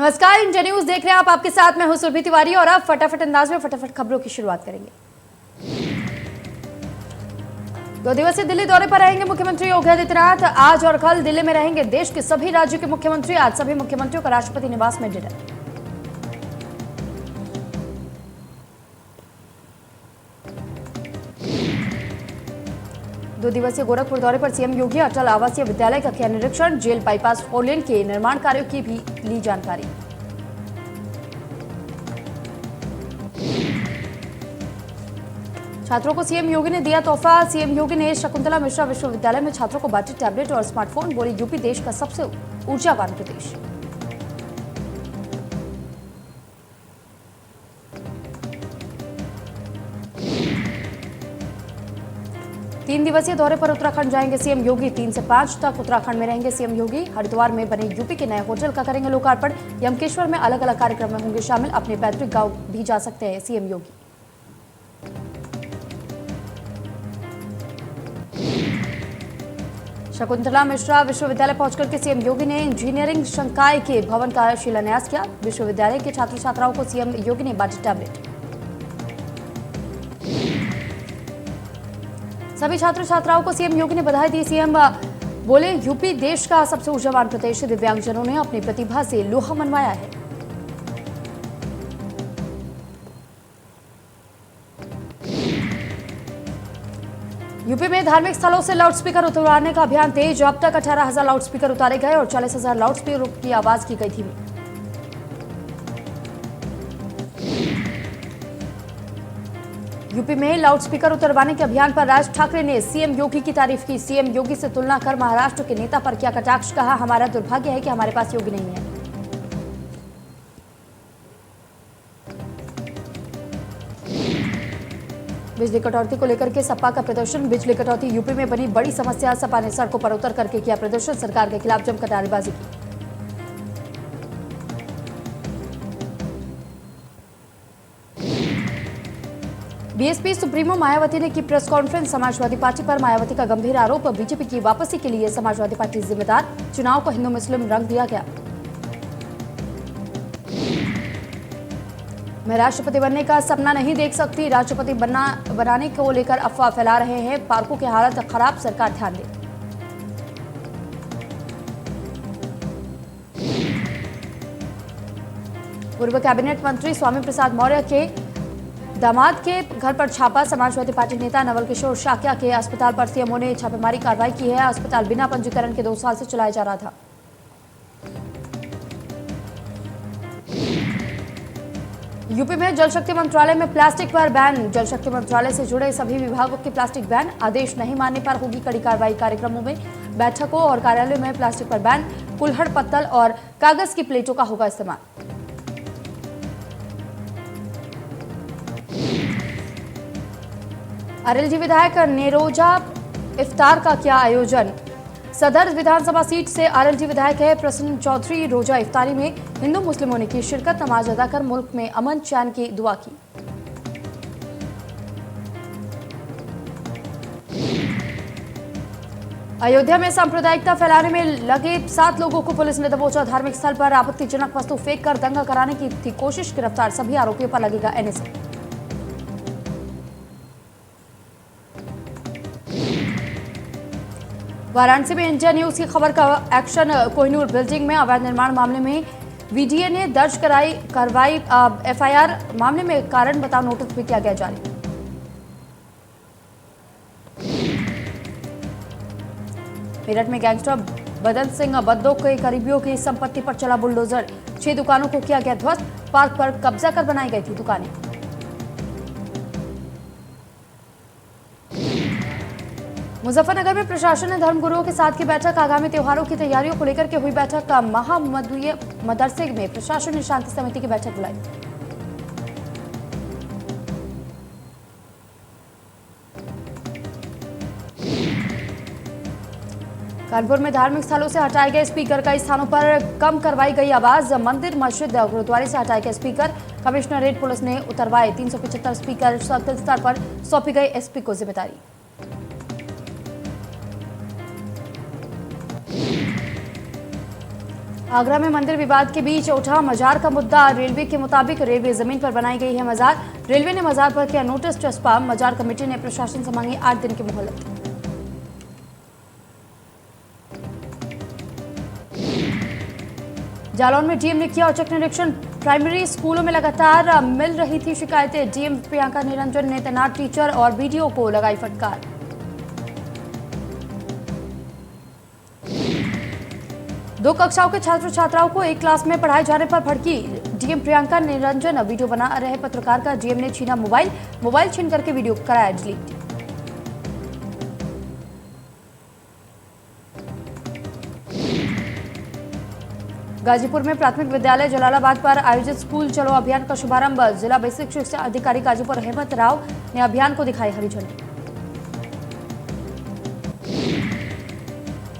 नमस्कार, India news देख रहे हैं आप। आपके साथ मैं हूं सुरभि तिवारी और अब फटाफट अंदाज में फटाफट खबरों की शुरुआत करेंगे। 2 दिवसीय दिल्ली दौरे पर रहेंगे मुख्यमंत्री योगी आदित्यनाथ। आज और कल दिल्ली में रहेंगे देश के सभी राज्यों के मुख्यमंत्री। आज सभी मुख्यमंत्रियों का राष्ट्रपति निवास में डिनर। दो दिवसीय गोरखपुर दौरे पर सीएम योगी अटल आवासीय विद्यालय का किया निरीक्षण। जेल बाईपास 4 लेन के निर्माण कार्यों की भी ली जानकारी। छात्रों को सीएम योगी ने दिया तोहफा। सीएम योगी ने शकुंतला मिश्रा विश्वविद्यालय में छात्रों को बांटे टैबलेट और स्मार्टफोन। बोले यूपी देश का सबसे ऊर्जावान प्रदेश। तीन दिवसीय दौरे पर उत्तराखंड जाएंगे सीएम योगी। 3 से 5 तक उत्तराखंड में रहेंगे सीएम योगी। हरिद्वार में बने यूपी के नए होटल का करेंगे लोकार्पण। यमकेश्वर में अलग अलग कार्यक्रम में होंगे शामिल। अपने पैतृक गांव भी जा सकते हैं सीएम योगी। शकुंतला मिश्रा विश्वविद्यालय पहुंचकर के सीएम योगी ने इंजीनियरिंग संकाय के भवन का शिलान्यास किया। विश्वविद्यालय के छात्र छात्राओं को सीएम योगी ने बांटे टैबलेट। सभी छात्र छात्राओं को सीएम योगी ने बधाई दी। सीएम बोले यूपी देश का सबसे ऊर्जावान प्रदेश है। दिव्यांगजनों ने अपनी प्रतिभा से लोहा मनवाया है। यूपी में धार्मिक स्थलों से लाउडस्पीकर उतारने का अभियान तेज। अब तक 18,000 लाउडस्पीकर उतारे गए और 40,000 लाउडस्पीकर की आवाज की गई थी। यूपी में लाउडस्पीकर उतरवाने के अभियान पर राज ठाकरे ने सीएम योगी की तारीफ की। सीएम योगी से तुलना कर महाराष्ट्र के नेता पर किया कटाक्ष। कहा, हमारा दुर्भाग्य है कि हमारे पास योगी नहीं है। बिजली कटौती को लेकर के सपा का प्रदर्शन। बिजली कटौती यूपी में बनी बड़ी समस्या। सपा ने सड़कों पर उतर करके किया प्रदर्शन। सरकार के खिलाफ जमकर नारेबाजी की। बीएसपी सुप्रीमो मायावती ने की प्रेस कॉन्फ्रेंस। समाजवादी पार्टी पर मायावती का गंभीर आरोप। बीजेपी की वापसी के लिए समाजवादी पार्टी जिम्मेदार। चुनाव को हिंदू मुस्लिम रंग दिया गया। मैं राष्ट्रपति बनने का सपना नहीं देख सकती। राष्ट्रपति बनाने को लेकर अफवाह फैला रहे हैं। पार्कों की हालत खराब, सरकार ध्यान दे। पूर्व कैबिनेट मंत्री स्वामी प्रसाद मौर्य के दामाद के घर पर छापा। समाजवादी पार्टी नेता नवल किशोर शाक्या के अस्पताल पर सीएमओ ने छापेमारी कार्रवाई की है। अस्पताल बिना पंजीकरण के 2 साल से चलाया जा रहा था। यूपी में जल शक्ति मंत्रालय में प्लास्टिक पर बैन। जल शक्ति मंत्रालय से जुड़े सभी विभागों की प्लास्टिक बैन। आदेश नहीं मानने पर होगी कड़ी कार्रवाई। कार्यक्रमों में, बैठकों और कार्यालयों में प्लास्टिक पर बैन। कुल्हड़, पत्तल और कागज की प्लेटों का होगा इस्तेमाल। अरेलजी विधायक नेरोजा इफ्तार का किया आयोजन। सदर विधानसभा सीट से आरएलजी विधायक है प्रसन्न चौधरी। रोजा इफ्तारी में हिंदू मुस्लिमों ने की शिरकत। नमाज अदा कर मुल्क में अमन चैन की दुआ की। अयोध्या में सांप्रदायिकता फैलाने में लगे 7 लोगों को पुलिस ने दबोचा। धार्मिक स्थल पर आपत्तिजनक वस्तु फेंक कर दंगा कराने की थी कोशिश। गिरफ्तार सभी आरोपियों पर लगेगा एनएसए। वाराणसी में इंडिया न्यूज की खबर का एक्शन। कोहिनूर बिल्डिंग में अवैध निर्माण मामले में वीडीए ने दर्ज करवाई एफआईआर। मामले में कारण बताओ नोटिस भी किया गया जारी। मेरठ में गैंगस्टर बदन सिंह बद्दो के करीबियों की संपत्ति पर चला बुलडोजर। 6 दुकानों को किया गया ध्वस्त। पार्क पर कब्जा कर बनाई गई थी दुकानें। मुजफ्फरनगर में प्रशासन ने धर्मगुरुओं के साथ की बैठक। आगामी त्योहारों की तैयारियों को लेकर के हुई बैठक। महामदुए मदरसे में प्रशासन ने शांति समिति की बैठक बुलाई। कानपुर में धार्मिक स्थलों से हटाए गए स्पीकर। कई स्थानों पर कम करवाई गई आवाज। मंदिर, मस्जिद, गुरुद्वारे से हटाए गए स्पीकर। कमिश्नरेट पुलिस ने उतरवाए 375 स्पीकर। सर्कल स्तर पर सौंपी गई एसपी को जिम्मेदारी। आगरा में मंदिर विवाद के बीच उठा मजार का मुद्दा। रेलवे के मुताबिक रेलवे जमीन पर बनाई गई है मजार। रेलवे ने मजार पर किया नोटिस चस्पा। मजार कमेटी ने प्रशासन से मांगी 8 दिन की मोहलत। जालौन में डीएम ने किया औचक निरीक्षण। प्राइमरी स्कूलों में लगातार मिल रही थी शिकायतें। डीएम प्रियंका निरंजन ने तैनात टीचर और बीडीओ को लगाई फटकार। दो कक्षाओं के छात्र छात्राओं को एक क्लास में पढ़ाए जाने पर भड़की डीएम प्रियंका निरंजन। वीडियो बना रहे पत्रकार का डीएम ने छीना मोबाइल छीन करके वीडियो कराया डिलीट। गाजीपुर में प्राथमिक विद्यालय जलालाबाद पर आयोजित स्कूल चलो अभियान का शुभारंभ। जिला बेसिक शिक्षा अधिकारी गाजीपुर हेमंत राव ने अभियान को दिखाई हरी झंडी।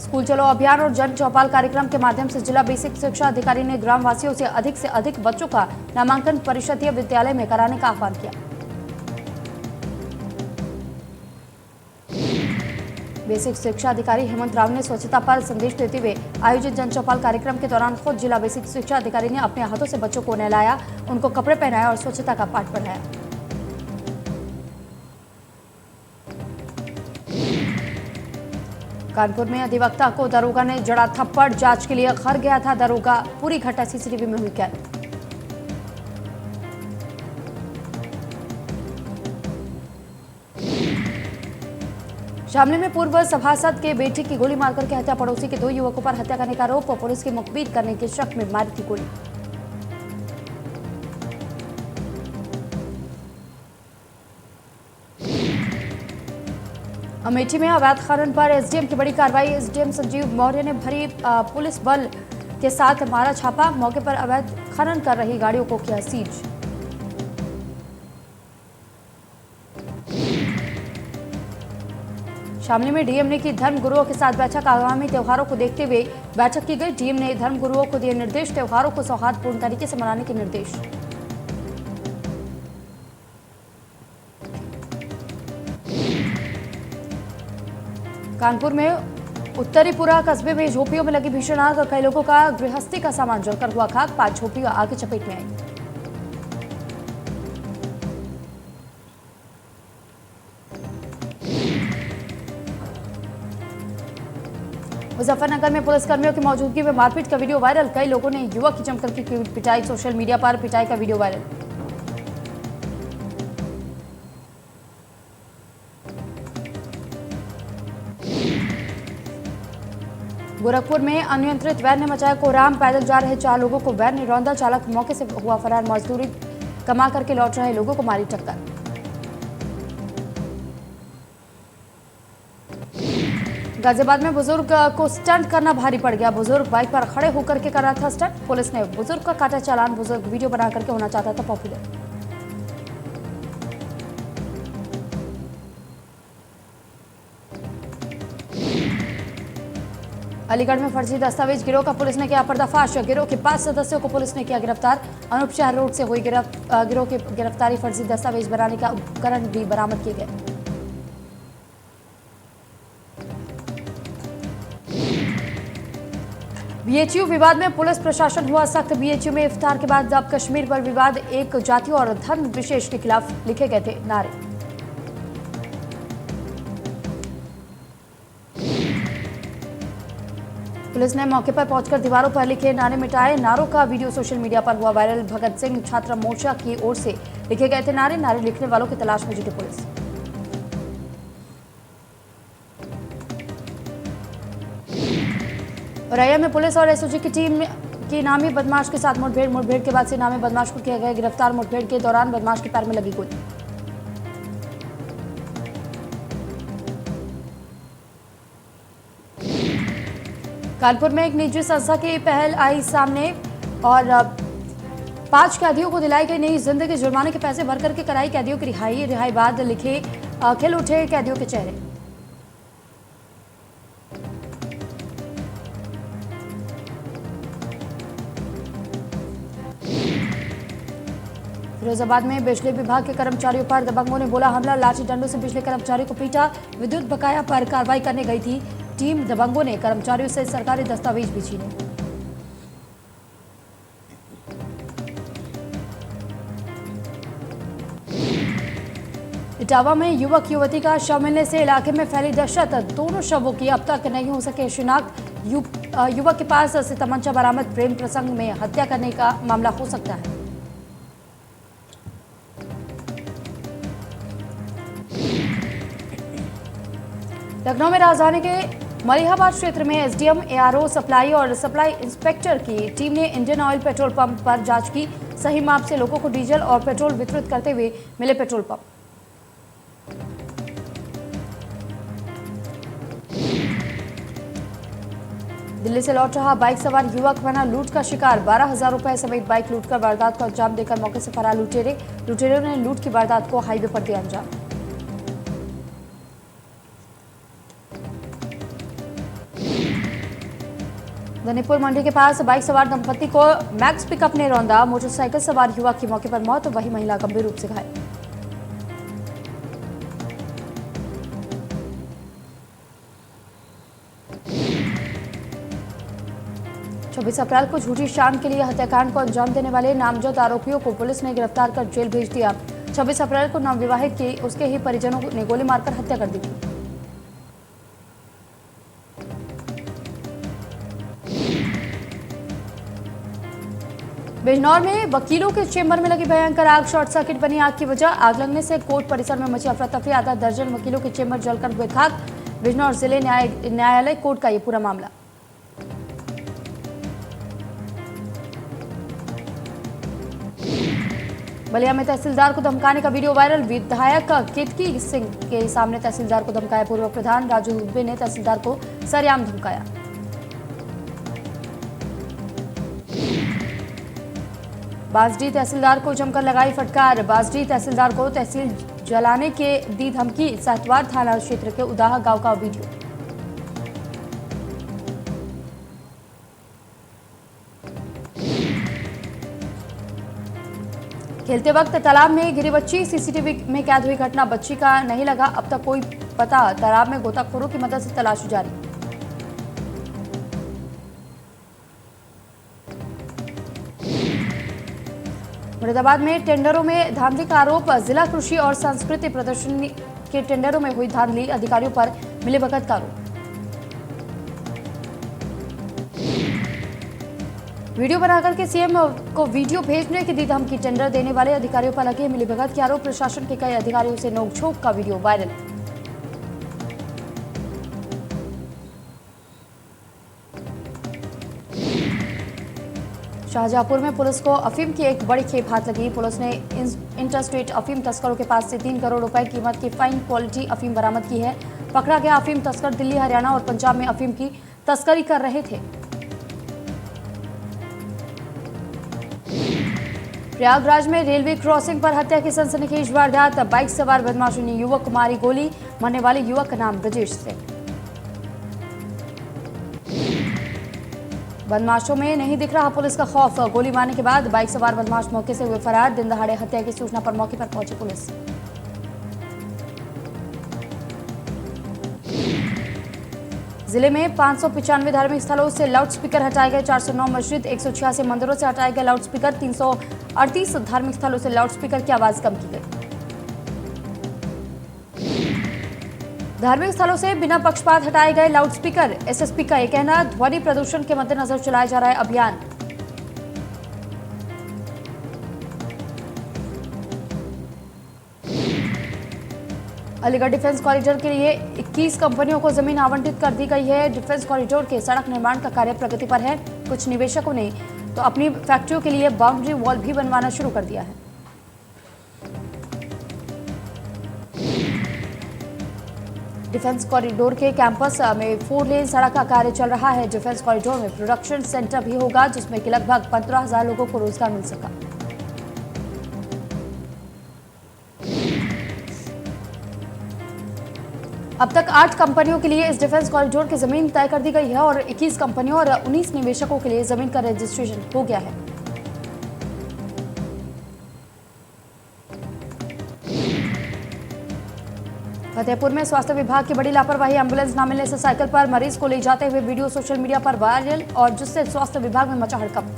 स्कूल चलो अभियान और जन चौपाल कार्यक्रम के माध्यम से जिला बेसिक शिक्षा अधिकारी ने ग्रामवासियों से अधिक बच्चों का नामांकन परिषदीय विद्यालय में कराने का आह्वान किया। बेसिक शिक्षा अधिकारी हेमंत राव ने स्वच्छता पर संदेश देते हुए आयोजित जन चौपाल कार्यक्रम के दौरान खुद जिला बेसिक शिक्षा अधिकारी ने अपने हाथों से बच्चों को नहलाया, उनको कपड़े पहनाए और स्वच्छता का पाठ पढ़ाया। कानपुर में अधिवक्ता को दरोगा ने जड़ा थप्पड़। जांच के लिए घर गया था दरोगा। पूरी घटना सीसीटीवी में हुई कैद। शामली में पूर्व सभासद के बेटे की गोली मारकर के हत्या। पड़ोसी के 2 युवकों पर हत्या करने का आरोप। पुलिस की मुखबिर करने के शक में मारी थी गोली। अमेठी में अवैध खनन पर एसडीएम की बड़ी कार्रवाई। एसडीएम संजीव मौर्य ने भरी पुलिस बल के साथ मारा छापा। मौके पर अवैध खनन कर रही गाड़ियों को किया सीज। शामली में डीएम ने की धर्म गुरुओं के साथ बैठक। आगामी त्योहारों को देखते हुए बैठक की गई। डीएम ने धर्म गुरुओं को दिए निर्देश। त्योहारों को सौहार्दपूर्ण तरीके से मनाने के निर्देश। कानपुर में उत्तरीपुरा कस्बे में झोपड़ियों में लगी भीषण आग। कई लोगों का गृहस्थी का सामान जलकर हुआ खाक। 5 झोपड़ियां आग की चपेट में आई। मुजफ्फरनगर में पुलिसकर्मियों की मौजूदगी में मारपीट का वीडियो वायरल। कई लोगों ने युवक की जमकर की पिटाई। सोशल मीडिया पर पिटाई का वीडियो वायरल। गोरखपुर में अनियंत्रित वैन ने मचाया कोहराम। पैदल जा रहे 4 लोगों को वैन ने रौंदा। चालक मौके से हुआ फरार। मजदूरी कमा करके लौट रहे लोगों को मारी टक्कर। गाजियाबाद में बुजुर्ग को स्टंट करना भारी पड़ गया। बुजुर्ग बाइक पर खड़े होकर के कर रहा था स्टंट। पुलिस ने बुजुर्ग का काटा चालान। बुजुर्ग वीडियो बना करके होना चाहता था पॉपुलर। अलीगढ़ में फर्जी दस्तावेज गिरोह का पुलिस ने किया पर्दाफाश। गिरोह के 5 सदस्यों को पुलिस ने किया गिरफ्तार। अनूप शहर रोड से हुई गिरोह की गिरफ्तारी। फर्जी दस्तावेज बनाने का उपकरण भी बरामद किए गए। बीएचयू विवाद में पुलिस प्रशासन हुआ सख्त। बीएचयू में इफ्तार के बाद अब कश्मीर पर विवाद। एक जाति और धर्म विशेष के खिलाफ लिखे गए थे नारे। पुलिस ने मौके पर पहुंचकर दीवारों पर लिखे नारे मिटाए। नारों का वीडियो सोशल मीडिया पर हुआ वायरल। भगत सिंह छात्र मोर्चा की ओर से लिखे गए थे नारे। नारे लिखने वालों की तलाश में जुटी पुलिस। औरैया में पुलिस और एसओजी की टीम की नामी बदमाश के साथ मुठभेड़ के बाद से नामी बदमाश को किया गया गिरफ्तार। मुठभेड़ के दौरान बदमाश के पैर में लगी गोली। कानपुर में एक निजी संस्था की पहल आई सामने और 5 कैदियों को दिलाई गई नई जिंदगी। जुर्माने के पैसे भर करके कराई कैदियों की रिहाई बाद लिखे खिल उठे कैदियों के चेहरे। फिरोजाबाद में बिजली विभाग के कर्मचारियों पर दबंगों ने बोला हमला। लाठी डंडों से बिजली कर्मचारियों को पीटा। विद्युत बकाया पर कार्रवाई करने गई थी टीम। दबंगों ने कर्मचारियों से सरकारी दस्तावेज भी छीने। इटावा में युवक युवती का शव मिलने से इलाके में फैली दहशत। दोनों शवों की अब तक नहीं हो सके शिनाख्त। युवक के पास से तमंचा बरामद। प्रेम प्रसंग में हत्या करने का मामला हो सकता है। लखनऊ में राजधानी के मलिहाबाद क्षेत्र में एसडीएम, एआरओ, सप्लाई और सप्लाई इंस्पेक्टर की टीम ने इंडियन ऑयल पेट्रोल पंप पर जांच की। सही माप से लोगों को डीजल और पेट्रोल वितरित करते हुए मिले पेट्रोल पंप। दिल्ली से लौट रहा बाइक सवार युवक बना लूट का शिकार। 12,000 रुपए समेत बाइक लूटकर वारदात को अंजाम देकर मौके से फरार लुटेरों ने लूट की वारदात को हाईवे पर दिया अंजाम। धनीपुर मंडी के पास बाइक सवार दंपति को मैक्स पिकअप ने रौंदा। मोटरसाइकिल सवार युवक की मौके पर मौत, वही महिला गंभीर रूप से घायल। छब्बीस अप्रैल को झूठी शान के लिए हत्याकांड को अंजाम देने वाले नामजद आरोपियों को पुलिस ने गिरफ्तार कर जेल भेज दिया। 26 अप्रैल को नवविवाहित की उसके ही परिजनों ने गोली मारकर हत्या कर दी थी। बिजनौर में वकीलों के चेंबर में लगी भयंकर आग। शॉर्ट सर्किट बनी आग की वजह। आग लगने से कोर्ट परिसर में मची अफरा तफरी। आधा दर्जन वकीलों के चेंबर जलकर हुए खाक। बिजनौर जिले न्यायालय कोर्ट का ये पूरा मामला। बलिया में तहसीलदार को धमकाने का वीडियो वायरल। विधायक केतकी सिंह के सामने तहसीलदार को धमकाया। पूर्व प्रधान राजू दुबे ने तहसीलदार को सरेआम धमकाया। बांसडीह तहसीलदार को जमकर लगाई फटकार। बांसडीह तहसीलदार को तहसील जलाने के दी धमकी। सातवार थाना क्षेत्र के उदाहा गांव का वीडियो। खेलते वक्त तालाब में गिरी बच्ची। सीसीटीवी में कैद हुई घटना। बच्ची का नहीं लगा अब तक कोई पता। तालाब में गोताखोरों की मदद से तलाश जारी। मुरादाबाद में टेंडरों में धांधली का आरोप। जिला कृषि और संस्कृति प्रदर्शनी के टेंडरों में हुई धांधली। अधिकारियों पर मिलीभगत का आरोप। वीडियो बनाकर के सीएम को वीडियो भेजने की दी धमकी। टेंडर देने वाले अधिकारियों पर लगे मिलीभगत के आरोप। प्रशासन के कई अधिकारियों से नोकझोंक का वीडियो वायरल। शाहजहांपुर में पुलिस को अफीम की एक बड़ी खेप हाथ लगी। पुलिस ने इंटरस्टेट अफीम तस्करों के पास से 3 करोड़ रुपए कीमत की फाइन क्वालिटी अफीम बरामद की है। पकड़ा गया अफीम तस्कर दिल्ली, हरियाणा और पंजाब में अफीम की तस्करी कर रहे थे। प्रयागराज में रेलवे क्रॉसिंग पर हत्या की सनसनीखेज वारदात। बाइक सवार बदमाशों ने युवक को मारी गोली। मरने वाले युवक का नाम ब्रजेश सिंह। बदमाशों में नहीं दिख रहा पुलिस का खौफ। गोली मारने के बाद बाइक सवार बदमाश मौके से हुए फरार। दिन दहाड़े हत्या की सूचना पर मौके पर पहुंची पुलिस। जिले में 595 धार्मिक स्थलों से लाउडस्पीकर हटाए गए। 409 मस्जिद, 186 मंदिरों से हटाए गए लाउडस्पीकर। 338 धार्मिक स्थलों से लाउडस्पीकर की आवाज कम की गई। धार्मिक स्थलों से बिना पक्षपात हटाए गए लाउडस्पीकर। एसएसपी का यह कहना। ध्वनि प्रदूषण के मद्देनजर चलाया जा रहा है अभियान। अलीगढ़ डिफेंस कॉरिडोर के लिए 21 कंपनियों को जमीन आवंटित कर दी गई है। डिफेंस कॉरिडोर के सड़क निर्माण का कार्य प्रगति पर है। कुछ निवेशकों ने तो अपनी फैक्ट्रियों के लिए बाउंड्री वॉल भी बनवाना शुरू कर दिया है। डिफेंस कॉरिडोर के कैंपस में 4 लेन सड़क का कार्य चल रहा है। डिफेंस कॉरिडोर में प्रोडक्शन सेंटर भी होगा, जिसमें कि लगभग 15,000 लोगों को रोजगार मिल सका। अब तक 8 कंपनियों के लिए इस डिफेंस कॉरिडोर की जमीन तय कर दी गई है और 21 कंपनियों और 19 निवेशकों के लिए जमीन का रजिस्ट्रेशन हो गया है। फतेहपुर में स्वास्थ्य विभाग की बड़ी लापरवाही। एम्बुलेंस न मिलने से साइकिल पर मरीज को ले जाते हुए वीडियो सोशल मीडिया पर वायरल और जिससे स्वास्थ्य विभाग में मचा हड़कंप।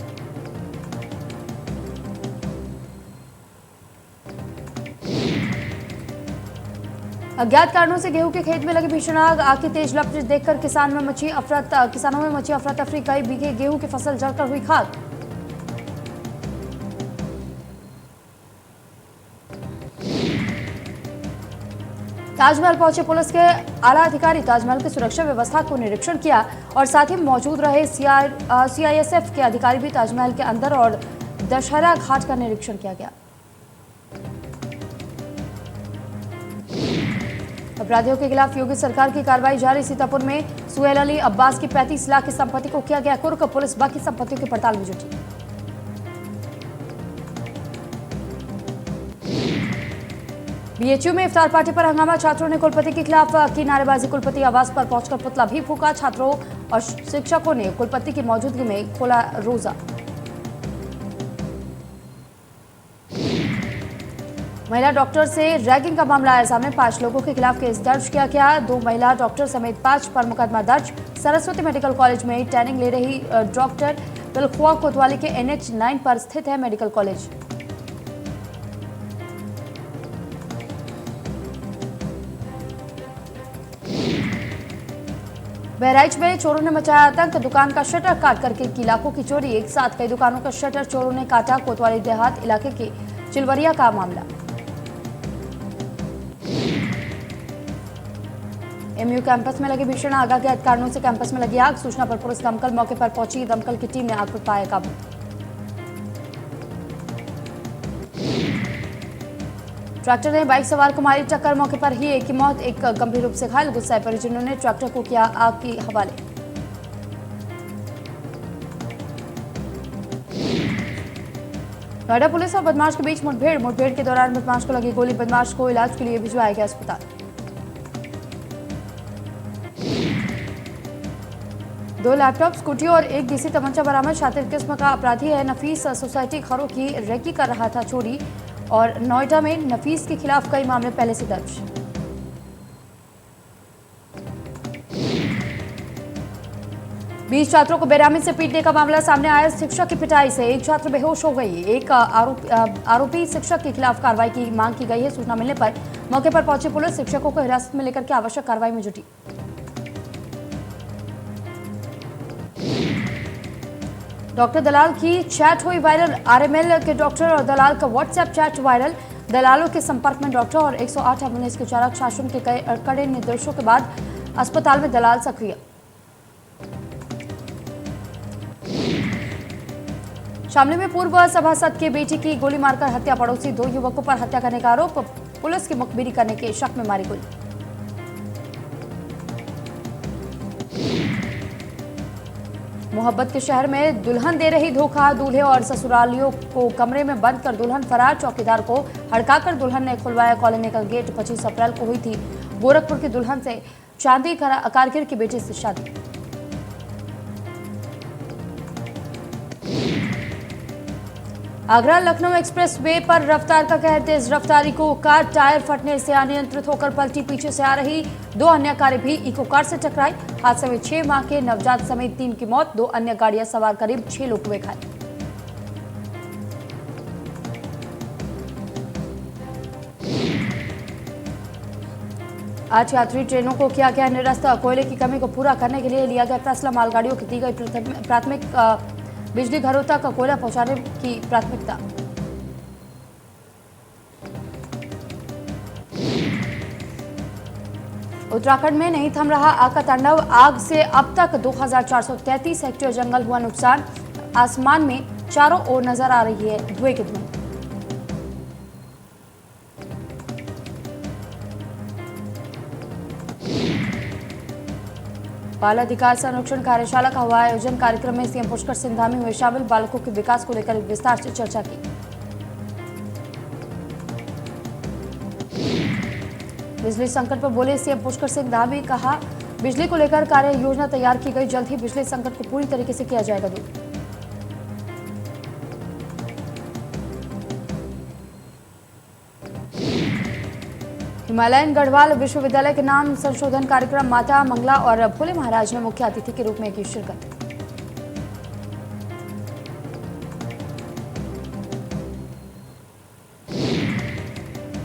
अज्ञात कारणों से गेहूं के खेत में लगी भीषण आग की तेज लपट देखकर किसानों में मची अफरा तफरी। कई बीघे गेहूं की फसल जलकर हुई खाक। ताजमहल पहुंचे पुलिस के आला अधिकारी। ताजमहल की सुरक्षा व्यवस्था को निरीक्षण किया और साथ ही मौजूद रहे सीआईएसएफ के अधिकारी भी ताजमहल के अंदर और दशहरा घाट का निरीक्षण किया गया। अपराधियों के खिलाफ योगी सरकार की कार्रवाई जारी। सीतापुर में सुहेल अली अब्बास की 35 लाख की संपत्ति को किया गया कुर्क। पुलिस बाकी संपत्तियों की पड़ताल में जुटी। बीएचयू में इफ्तार पार्टी पर हंगामा। छात्रों ने कुलपति के खिलाफ की नारेबाजी। कुलपति आवास पर पहुंचकर पुतला भी फूंका। छात्रों और शिक्षकों ने कुलपति की मौजूदगी में खोला रोजा। महिला डॉक्टर से रैगिंग का मामला आया सामने। 5 लोगों के खिलाफ केस दर्ज किया गया। 2 महिला डॉक्टर समेत 5 पर मुकदमा दर्ज। सरस्वती मेडिकल कॉलेज में ट्रेनिंग ले रही डॉक्टर पिलखुआ कोतवाली के NH 9 पर स्थित है मेडिकल कॉलेज। बहराइच में चोरों ने मचाया आतंक। दुकान का शटर काट करके की लाखों की चोरी। एक साथ कई दुकानों का शटर चोरों ने काटा। कोतवाली देहात इलाके के चिलवरिया का मामला। एमयू कैंपस में लगी भीषण आग। अज्ञात कारणों से कैंपस में लगी आग। सूचना पर पुलिस दमकल मौके पर पहुंची। दमकल की टीम ने आग पर पाया काबू। ट्रैक्टर ने बाइक सवार को मारी टक्कर। मौके पर ही एक की मौत, एक गंभीर रूप से घायल। गुस्साए परिजनों ने ट्रैक्टर को किया आग के हवाले। नोएडा पुलिस और बदमाश के बीच मुठभेड़ के दौरान बदमाश को लगी गोली। बदमाश को इलाज के लिए भिजवाया गया अस्पताल। 2 लैपटॉप, स्कूटी और एक देसी तमंचा बरामद। शातिर किस्म का अपराधी है नफीस। सोसाइटी खरों की रेकी कर रहा था चोरी। और नोएडा में नफीस के खिलाफ कई मामले पहले से दर्ज। बीस छात्रों को बेरहमी से पीटने का मामला सामने आया। शिक्षक की पिटाई से एक छात्र बेहोश हो गई। एक आरोपी शिक्षक के खिलाफ कार्रवाई की मांग की गई है। सूचना मिलने पर मौके पर पहुंची पुलिस शिक्षकों को हिरासत में लेकर के आवश्यक कार्रवाई में जुटी। डॉक्टर दलाल की चैट हुई वायरल। आरएमएल के डॉक्टर और दलाल का व्हाट्सएप चैट वायरल। दलालों के संपर्क में डॉक्टर और 108 एम्बुलेंस के चालक। शासन के कड़े निर्देशों के बाद अस्पताल में दलाल सक्रिय। शामली में पूर्व सभासद की बेटी की गोली मारकर हत्या। पड़ोसी 2 युवकों पर हत्या करने का आरोप। पुलिस की मुखबिरी करने के शक में मारी गोली। मोहब्बत के शहर में दुल्हन दे रही धोखा। दूल्हे और ससुरालियों को कमरे में बंद कर दुल्हन फरार। चौकीदार को हड़काकर दुल्हन ने खुलवाया कॉलोनी का गेट। 25 अप्रैल को हुई थी गोरखपुर की दुल्हन से चांदी कारगिर की बेटी से शादी। आगरा लखनऊ एक्सप्रेस वे पर रफ्तार का कहर। तेज रफ्तारी को कार टायर फटने से अनियंत्रित होकर पलटी। पीछे से आ रही 2 अन्य कारें भी इको कार से टकराई। हादसे में 6 माह के नवजात समेत 3 की मौत। 2 अन्य गाड़ियां सवार करीब 6 लोग हुए घायल। आज यात्री ट्रेनों को किया गया निरस्त। कोयले की कमी को पूरा करने के लिए लिया गया फैसला। मालगाड़ियों की दी गई प्राथमिक बिजली घरों तक कोयला पहुंचाने की प्राथमिकता। उत्तराखंड में नहीं थम रहा आग का तांडव। आग से अब तक 2433 हेक्टेयर जंगल हुआ नुकसान। आसमान में चारों ओर नजर आ रही है धुएं की धुंध। बाल अधिकार संरक्षण कार्यशाला का हुआ आयोजन। कार्यक्रम में सीएम पुष्कर सिंह धामी हुए शामिल। बालकों के विकास को लेकर विस्तार से चर्चा की। बिजली संकट पर बोले सीएम पुष्कर सिंह धामी। कहा बिजली को लेकर कार्य योजना तैयार की गई। जल्द ही बिजली संकट को पूरी तरीके से किया जाएगा दूर। हिमालयन गढ़वाल विश्वविद्यालय के नाम संशोधन कार्यक्रम। माता मंगला और भोले महाराज ने मुख्य अतिथि के रूप में की शिरकत।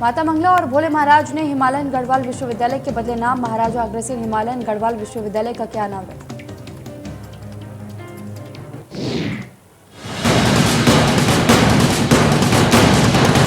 माता मंगला और भोले महाराज ने हिमालयन गढ़वाल विश्वविद्यालय के बदले नाम महाराजा अग्रसेन हिमालयन गढ़वाल विश्वविद्यालय का क्या नाम है?